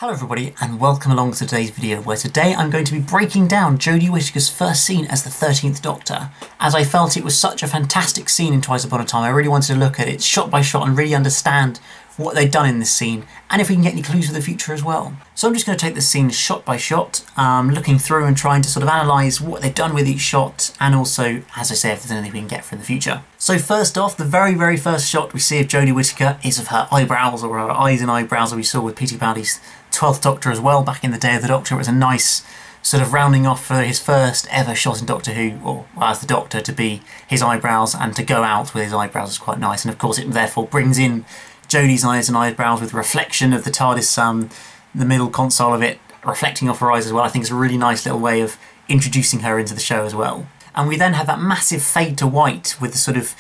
Hello everybody and welcome along to today's video, where today I'm going to be breaking down Jodie Whittaker's first scene as the 13th Doctor. As I felt it was such a fantastic scene in Twice Upon a Time, I really wanted to look at it shot by shot and really understand what they've done in this scene, and if we can get any clues for the future as well. So I'm just going to take this scene shot by shot, looking through and trying to sort of analyse what they've done with each shot, and also, as I say, if there's anything we can get for the future. So first off, the very first shot we see of Jodie Whittaker is of her eyebrows, or her eyes and eyebrows, that we saw with P.T. Bowdy's 12th Doctor as well, back in the Day of the Doctor. It was a nice sort of rounding off for his first ever shot in Doctor Who, or as the Doctor, to be his eyebrows, and to go out with his eyebrows is quite nice, and of course it therefore brings in Jodie's eyes and eyebrows with reflection of the TARDIS, the middle console of it, reflecting off her eyes as well. I think it's a really nice little way of introducing her into the show as well. And we then have that massive fade to white with the sort of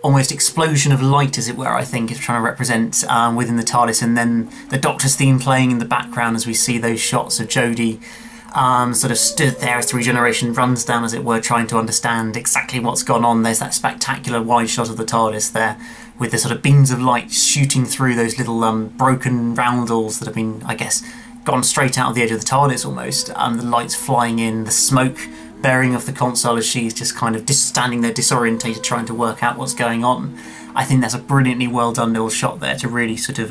almost explosion of light, as it were, I think it's trying to represent within the TARDIS, and then the Doctor's theme playing in the background as we see those shots of Jodie sort of stood there as the regeneration runs down, as it were, trying to understand exactly what's gone on. There's that spectacular wide shot of the TARDIS there, with the sort of beams of light shooting through those little broken roundels that have been, I guess, gone straight out of the edge of the TARDIS almost. The lights flying in, the smoke bearing off the console as she's just kind of standing there disorientated, trying to work out what's going on. I think that's a brilliantly well done little shot there to really sort of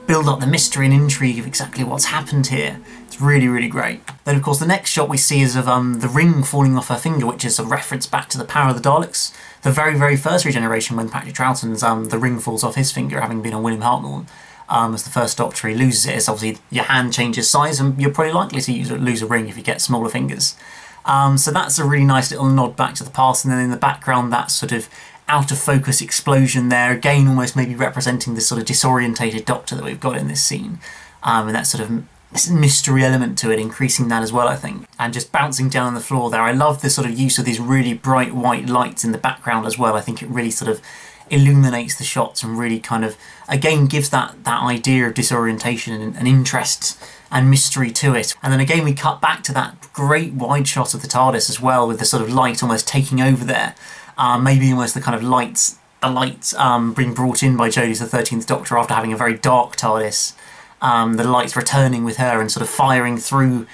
build up the mystery and intrigue of exactly what's happened here. It's really great. Then of course the next shot we see is of the ring falling off her finger, which is a reference back to the power of the Daleks. The very first regeneration, when Patrick Troughton's the ring falls off his finger, having been on William Hartnell as the first Doctor, he loses it. It's obviously your hand changes size, and you're probably likely to lose a ring if you get smaller fingers. So that's a really nice little nod back to the past, and then in the background that sort of out of focus explosion there, again almost maybe representing this sort of disorientated Doctor that we've got in this scene, and that sort of mystery element to it, increasing that as well, I think, and just bouncing down on the floor there. I love the sort of use of these really bright white lights in the background as well. I think it really sort of illuminates the shots and really kind of again gives that idea of disorientation and interest and mystery to it. And then again we cut back to that great wide shot of the TARDIS as well, with the sort of light almost taking over there, maybe almost the kind of lights being brought in by Jodie's the 13th Doctor after having a very dark TARDIS. The lights returning with her and sort of firing through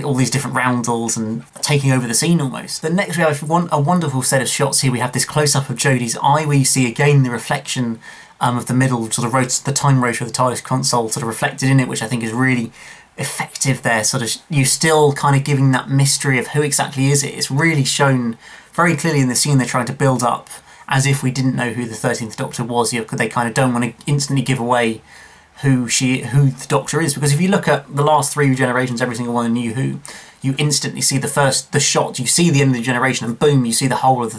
all these different roundels and taking over the scene almost. Then next we have a wonderful set of shots here. We have this close-up of Jodie's eye, where you see again the reflection of the middle sort of the time rotor of the TARDIS console sort of reflected in it, which I think is really effective there. Sort of you still kind of giving that mystery of who exactly is it. It's really shown very clearly in the scene. They're trying to build up as if we didn't know who the 13th Doctor was. They kind of don't want to instantly give away who the Doctor is, because if you look at the last 3 regenerations, every single one in New Who, you instantly see the shot, you see the end of the generation, and boom, you see the whole of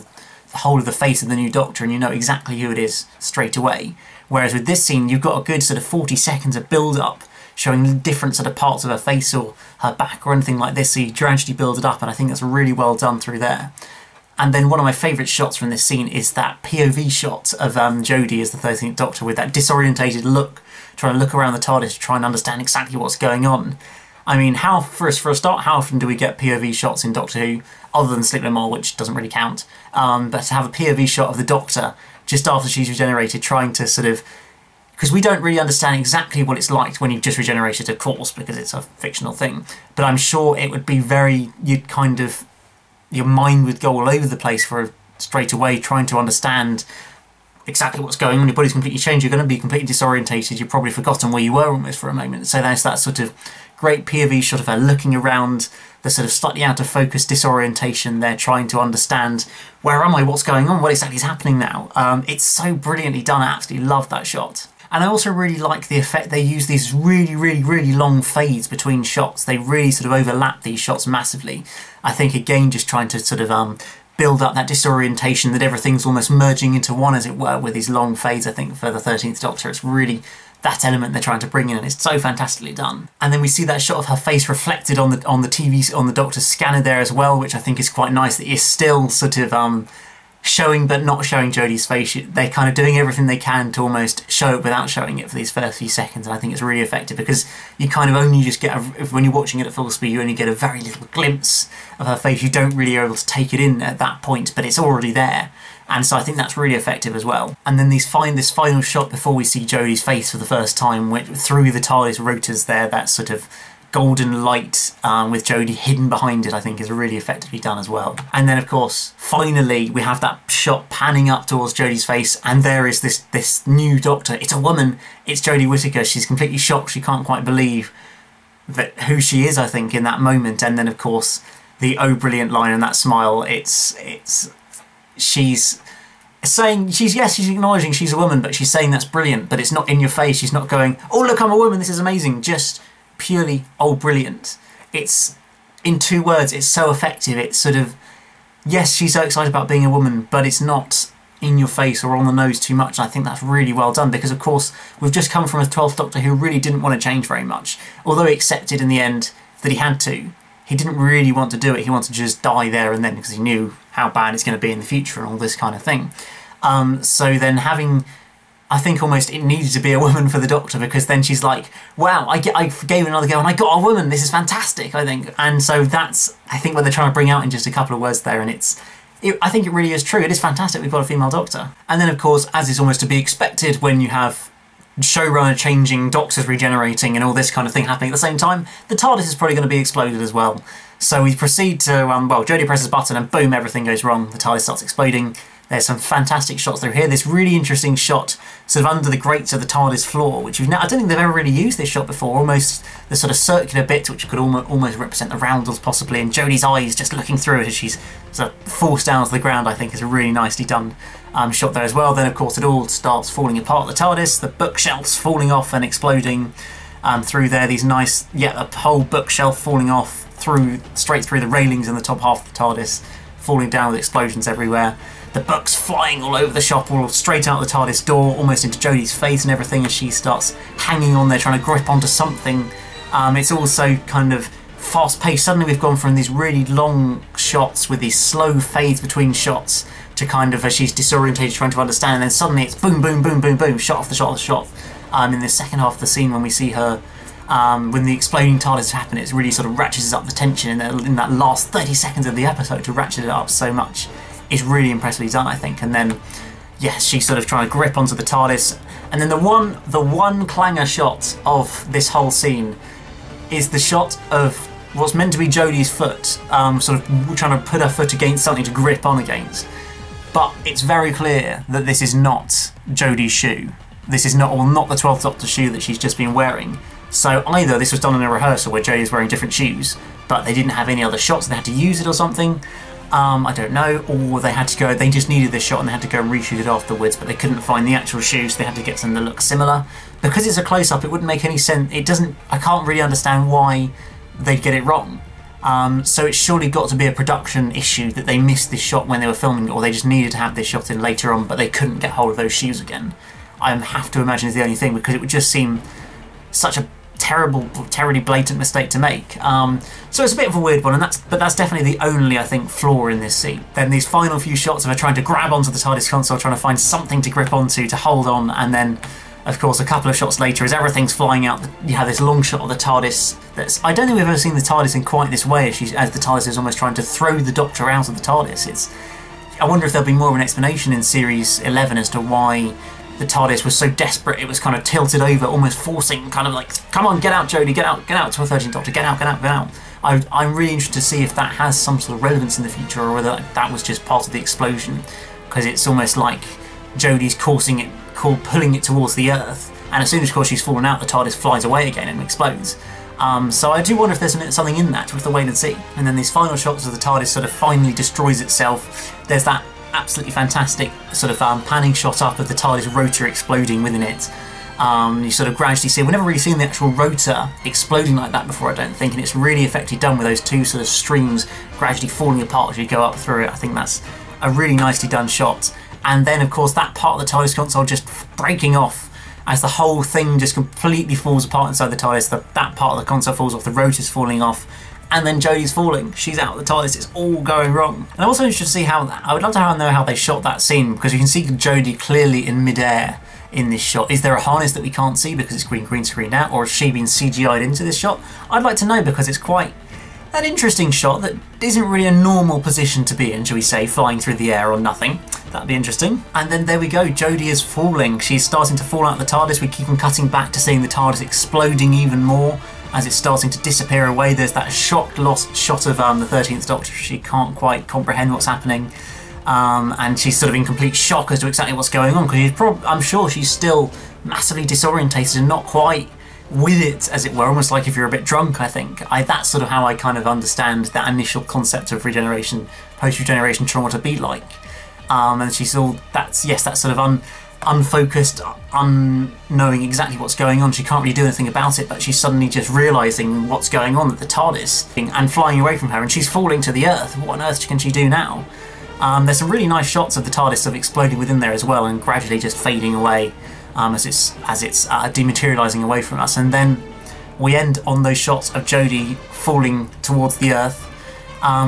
the face of the new Doctor, and you know exactly who it is straight away. Whereas with this scene, you've got a good sort of 40 seconds of build-up, showing different sort of parts of her face or her back or anything like this, so you gradually build it up, and I think that's really well done through there. And then one of my favourite shots from this scene is that POV shot of Jodie as the 13th Doctor, with that disorientated look, trying to look around the TARDIS to try and understand exactly what's going on. I mean, for a start, how often do we get POV shots in Doctor Who, other than Sleep No More, which doesn't really count, but to have a POV shot of the Doctor just after she's regenerated, trying to sort of, because we don't really understand exactly what it's like when you've just regenerated, of course, because it's a fictional thing, but I'm sure it would be your mind would go all over the place straight away, trying to understand exactly what's going on. Your body's completely changed, you're going to be completely disorientated, you've probably forgotten where you were almost for a moment. So there's that sort of great POV shot of her looking around, the sort of slightly out of focus disorientation there, trying to understand, where am I, what's going on, what exactly is happening now. It's so brilliantly done. I absolutely love that shot. And I also really like the effect they use, these really long fades between shots. They really sort of overlap these shots massively. I think again just trying to sort of build up that disorientation, that everything's almost merging into one, as it were, with these long fades. I think for the 13th Doctor, it's really that element they're trying to bring in, and it's so fantastically done. And then we see that shot of her face reflected on the Doctor's scanner there as well, which I think is quite nice, that is still sort of showing but not showing Jodie's face. They're kind of doing everything they can to almost show it without showing it for these first few seconds, and I think it's really effective, because you kind of only just get, when you're watching it at full speed, you only get a very little glimpse of her face. You don't really are able to take it in at that point, but it's already there. And so I think that's really effective as well. And then this final shot before we see Jodie's face for the first time, through the TARDIS rotors there, that sort of golden light with Jodie hidden behind it, I think is really effectively done as well. And then of course, finally, we have that shot panning up towards Jodie's face, and there is this new Doctor. It's a woman, it's Jodie Whittaker. She's completely shocked, she can't quite believe who she is, I think, in that moment. And then of course, the "oh brilliant" line and that smile, she's acknowledging she's a woman, but she's saying that's brilliant, but it's not in your face. She's not going, "Oh look, I'm a woman, this is amazing," just purely, "oh brilliant." It's in 2 words, it's so effective. It's sort of, yes, she's so excited about being a woman, but it's not in your face or on the nose too much. And I think that's really well done, because of course we've just come from a 12th Doctor who really didn't want to change very much, although he accepted in the end that he had to. He didn't really want to do it. He wanted to just die there and then, because he knew how bad it's going to be in the future and all this kind of thing. So then having, I think almost it needed to be a woman for the Doctor, because then she's like, wow, I gave it another go and I got a woman, this is fantastic, I think. And so that's, I think, what they're trying to bring out in just a couple of words there, and I think it really is true. It is fantastic we've got a female Doctor. And then of course, as is almost to be expected when you have showrunner changing, Doctors regenerating and all this kind of thing happening at the same time, the TARDIS is probably going to be exploded as well. So we proceed to, Jodie presses a button and boom, everything goes wrong. The TARDIS starts exploding. There's some fantastic shots through here. This really interesting shot sort of under the grates of the TARDIS floor, which I don't think they've ever really used this shot before. Almost the sort of circular bit, which could almost represent the roundels possibly, and Jodie's eyes just looking through it as she's sort of forced down to the ground, I think is a really nicely done shot there as well. Then of course it all starts falling apart, the TARDIS, the bookshelves falling off and exploding through there. These nice, a whole bookshelf falling off straight through the railings in the top half of the TARDIS, falling down with explosions everywhere. The books flying all over the shop, all straight out the TARDIS door, almost into Jodie's face and everything as she starts hanging on there, trying to grip onto something. It's also kind of fast-paced. Suddenly we've gone from these really long shots with these slow fades between shots to kind of, as she's disorientated, trying to understand, and then suddenly it's boom, boom, boom, boom, boom, shot after shot after shot. In the second half of the scene when we see her, when the exploding TARDIS happen, it really sort of ratchets up the tension in that last 30 seconds of the episode to ratchet it up so much. Is really impressively done, I think. And then, yes, she's sort of trying to grip onto the TARDIS. And then the one clanger shot of this whole scene is the shot of what's meant to be Jodie's foot, sort of trying to put her foot against something to grip on against. But it's very clear that this is not Jodie's shoe. This is not the 12th Doctor shoe that she's just been wearing. So either this was done in a rehearsal where Jodie's wearing different shoes, but they didn't have any other shots, they had to use it or something. I don't know, or they just needed this shot and they had to go and reshoot it afterwards, but they couldn't find the actual shoes, so they had to get something that looked similar. Because it's a close-up, it wouldn't make any sense. I can't really understand why they'd get it wrong. So it's surely got to be a production issue that they missed this shot when they were filming it, or they just needed to have this shot in later on, but they couldn't get hold of those shoes again. I have to imagine is the only thing, because it would just seem such a terribly blatant mistake to make. So it's a bit of a weird one, but that's definitely the only, I think, flaw in this scene. Then these final few shots of her trying to grab onto the TARDIS console, trying to find something to grip onto, to hold on, and then, of course, a couple of shots later, as everything's flying out, you have this long shot of the TARDIS. I don't think we've ever seen the TARDIS in quite this way, as the TARDIS is almost trying to throw the Doctor out of the TARDIS. I wonder if there'll be more of an explanation in Series 11 as to why the TARDIS was so desperate, it was kind of tilted over, almost forcing, kind of like, come on, get out, Jodie, get out to a 13th Doctor, get out. I'm really interested to see if that has some sort of relevance in the future, or whether that was just part of the explosion, because it's almost like Jodie's pulling it towards the Earth, and as soon as, of course, she's fallen out, the TARDIS flies away again and explodes. So I do wonder if there's something in that. We'll have to wait and see. And then these final shots of the TARDIS sort of finally destroys itself. There's that absolutely fantastic sort of panning shot up of the TARDIS rotor exploding within it. You sort of gradually see, we've never really seen the actual rotor exploding like that before, I don't think, and it's really effectively done with those two sort of streams gradually falling apart as you go up through it. I think that's a really nicely done shot. And then, of course, that part of the TARDIS console just breaking off as the whole thing just completely falls apart inside the TARDIS. That part of the console falls off, the rotor's falling off, and then Jodie's falling. She's out of the TARDIS, it's all going wrong. And I'm also interested to see I would love to know how they shot that scene, because you can see Jodie clearly in mid-air in this shot. Is there a harness that we can't see because it's green screened out, or has she been CGI'd into this shot? I'd like to know, because it's quite An interesting shot that isn't really a normal position to be in, shall we say, flying through the air or nothing. That'd be interesting. And then there we go, Jodie is falling. She's starting to fall out of the TARDIS. We keep on cutting back to seeing the TARDIS exploding even more as it's starting to disappear away. There's that shocked, lost shot of the 13th Doctor. She can't quite comprehend what's happening. And she's sort of in complete shock as to exactly what's going on, because I'm sure she's still massively disorientated and not quite with it, as it were, almost like if you're a bit drunk, I think. That's sort of how I kind of understand that initial concept of regeneration, post-regeneration trauma to be like. And she's all, that sort of unfocused, unknowing exactly what's going on. She can't really do anything about it, but she's suddenly just realising what's going on at the TARDIS and flying away from her, and she's falling to the Earth. What on earth can she do now? There's some really nice shots of the TARDIS sort of exploding within there as well, and gradually just fading away as it's dematerialising away from us. And then we end on those shots of Jodie falling towards the Earth.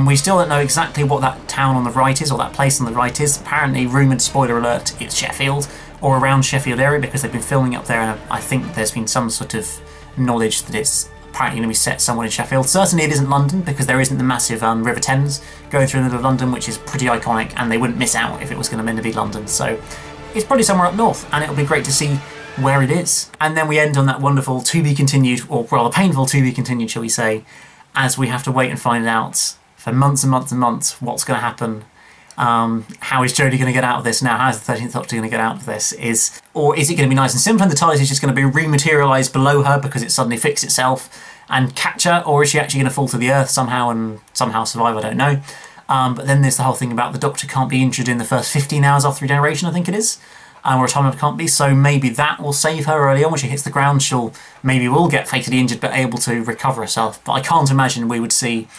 We still don't know exactly what that town on the right is, or that place on the right is. Apparently, rumoured, spoiler alert, it's Sheffield, or around Sheffield area, because they've been filming up there, and I think there's been some sort of knowledge that it's apparently going to be set somewhere in Sheffield. Certainly it isn't London, because there isn't the massive River Thames going through the middle of London, which is pretty iconic, and they wouldn't miss out if it was going to meant to be London. So it's probably somewhere up north, and it'll be great to see where it is. And then we end on that wonderful to be continued, or rather painful to be continued, shall we say, as we have to wait and find out for months and months and months what's going to happen. How is Jodie going to get out of this now? How is the 13th Doctor going to get out of this? Or is it going to be nice and simple and the TARDIS is just going to be rematerialised below her because it suddenly fixed itself and catch her? Or is she actually going to fall to the Earth somehow and somehow survive? I don't know. But then there's the whole thing about the Doctor can't be injured in the first 15 hours after regeneration, I think it is. Or a time it can't be, so maybe that will save her early on. When she hits the ground, maybe will get fatally injured but able to recover herself. But I can't imagine we would see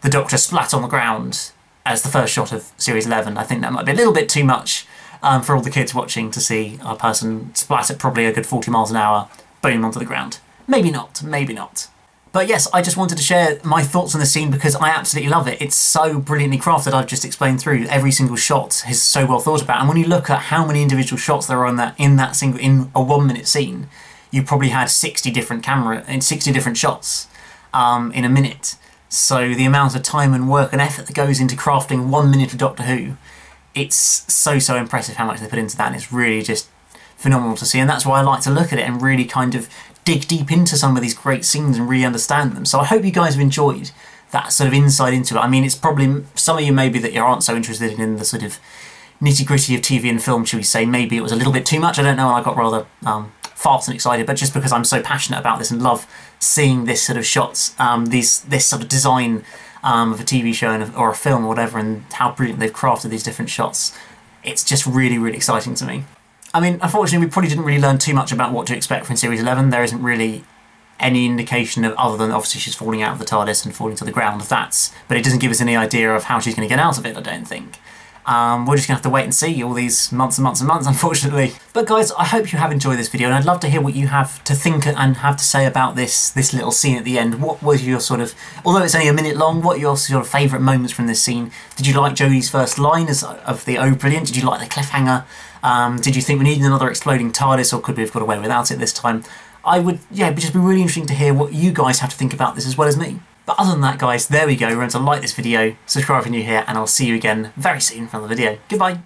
the Doctor splat on the ground as the first shot of Series 11. I think that might be a little bit too much for all the kids watching to see a person splat at probably a good 40 miles an hour, boom, onto the ground. Maybe not, maybe not. But yes, I just wanted to share my thoughts on the scene because I absolutely love it. It's so brilliantly crafted. I've just explained through. Every single shot is so well thought about. And when you look at how many individual shots there are in a 1 minute scene, you probably had 60 different shots in a minute. So the amount of time and work and effort that goes into crafting 1 minute of Doctor Who, it's so impressive how much they put into that, and it's really just phenomenal to see. And that's why I like to look at it and really kind of dig deep into some of these great scenes and really understand them. So I hope you guys have enjoyed that sort of insight into it. I mean, it's probably, some of you maybe that you aren't so interested in the sort of nitty-gritty of TV and film, should we say. Maybe it was a little bit too much, I don't know, and I got rather fast and excited, but just because I'm so passionate about this and love seeing this sort of shots, this sort of design of a TV show or a film or whatever, and how brilliant they've crafted these different shots, it's just really exciting to me. I mean, unfortunately, we probably didn't really learn too much about what to expect from Series 11. There isn't really any indication of, other than obviously she's falling out of the TARDIS and falling to the ground, but it doesn't give us any idea of how she's going to get out of it, I don't think. We're just going to have to wait and see all these months and months and months, unfortunately. But guys, I hope you have enjoyed this video, and I'd love to hear what you have to think and have to say about this little scene at the end. What was your sort of, although it's only a minute long, what are your sort of favourite moments from this scene? Did you like Jodie's first line of the "Oh, brilliant"? Did you like the cliffhanger? Did you think we needed another exploding TARDIS, or could we have got away without it this time? It'd just be really interesting to hear what you guys have to think about this as well as me. But other than that, guys, there we go. Remember to like this video, subscribe if you're new here, and I'll see you again very soon for another video. Goodbye!